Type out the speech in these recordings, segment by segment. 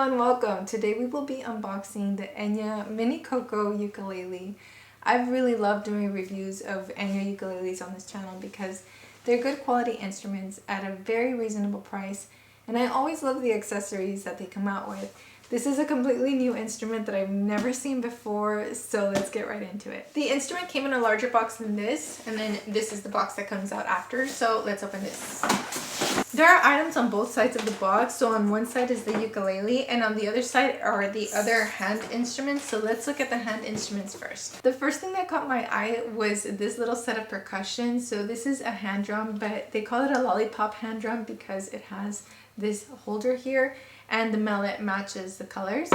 Hello and welcome. Today we will be unboxing the Enya Mini Coco ukulele. I've really loved doing reviews of Enya ukuleles on this channel because they're good quality instruments at a very reasonable price, and I always love the accessories that they come out with. This is a completely new instrument that I've never seen before, so let's get right into it. The instrument came in a larger box than this, and then this is the box that comes out after, so let's open this. There are items on both sides of the box. So on one side is the ukulele and on the other side are the other hand instruments. So let's look at the hand instruments first. The first thing that caught my eye was this little set of percussion. So this is a hand drum, but they call it a lollipop hand drum because it has this holder here and the mallet matches the colors.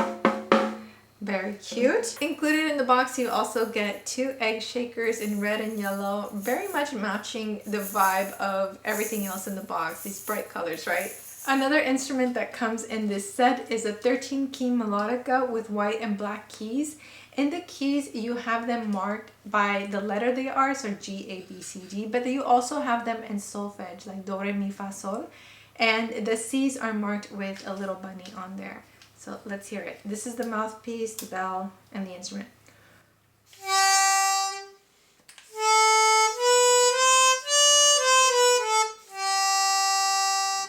Very cute. Included in the box you also get 2 egg shakers in red and yellow, very much matching the vibe of everything else in the box, these bright colors, right? Another instrument that comes in this set is a 13-key melodica with white and black keys. In the keys you have them marked by the letter they are, so G, A, B, C, D, but you also have them in solfege like do, re, mi, fa, sol, and the C's are marked with a little bunny on there. So let's hear it. This is the mouthpiece, the bell, and the instrument.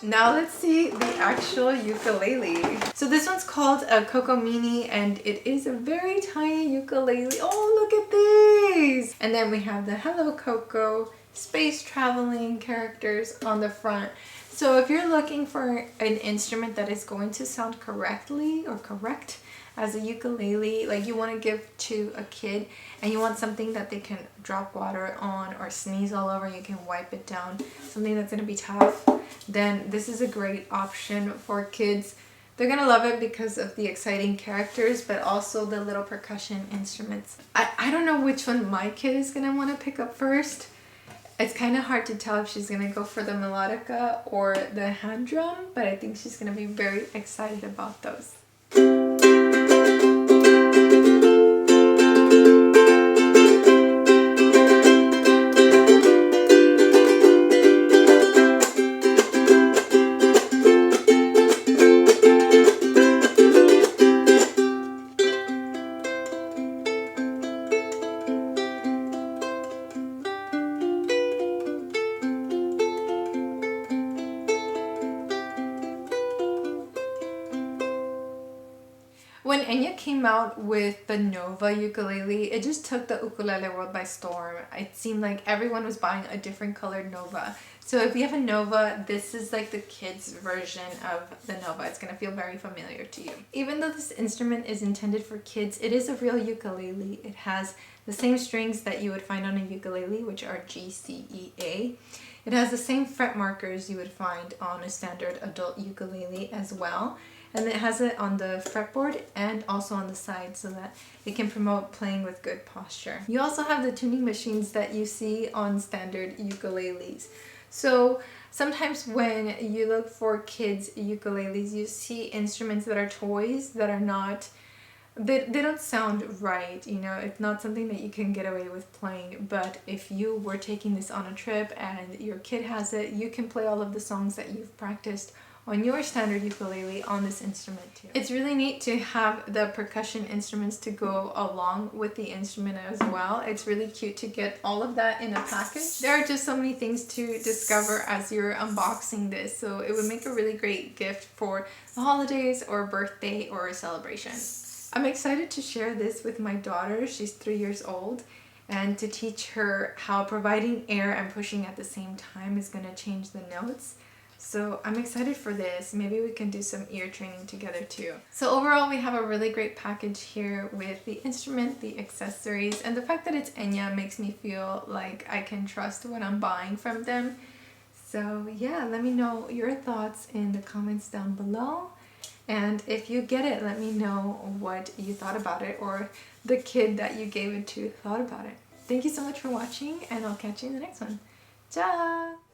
Now let's see the actual ukulele. So this one's called a Coco Mini and it is a very tiny ukulele. Oh, look at these! And then we have the Hello Coco space traveling characters on the front. So if you're looking for an instrument that is going to sound correctly or correct as a ukulele, like you want to give to a kid and you want something that they can drop water on or sneeze all over, you can wipe it down, something that's going to be tough, then this is a great option for kids. They're going to love it because of the exciting characters, but also the little percussion instruments. I don't know which one my kid is going to want to pick up first. It's kind of hard to tell if she's going to go for the melodica or the hand drum, but I think she's going to be very excited about those. When Enya came out with the Nova ukulele, it just took the ukulele world by storm. It seemed like everyone was buying a different colored Nova. So if you have a Nova, this is like the kids' version of the Nova. It's going to feel very familiar to you. Even though this instrument is intended for kids, it is a real ukulele. It has the same strings that you would find on a ukulele, which are G, C, E, A. It has the same fret markers you would find on a standard adult ukulele as well. And it has it on the fretboard and also on the side so that it can promote playing with good posture. You also have the tuning machines that you see on standard ukuleles. So sometimes when you look for kids' ukuleles, you see instruments that are toys that are not, they don't sound right, you know, it's not something that you can get away with playing. But if you were taking this on a trip and your kid has it, you can play all of the songs that you've practiced on your standard ukulele on this instrument too. It's really neat to have the percussion instruments to go along with the instrument as well. It's really cute to get all of that in a package. There are just so many things to discover as you're unboxing this, so it would make a really great gift for the holidays or birthday or a celebration. I'm excited to share this with my daughter. She's 3 years old, and to teach her how providing air and pushing at the same time is going to change the notes. So I'm excited for this. Maybe we can do some ear training together too. So overall, we have a really great package here with the instrument, the accessories, and the fact that it's Enya makes me feel like I can trust what I'm buying from them. So yeah, let me know your thoughts in the comments down below. And if you get it, let me know what you thought about it or the kid that you gave it to thought about it. Thank you so much for watching, and I'll catch you in the next one. Ciao!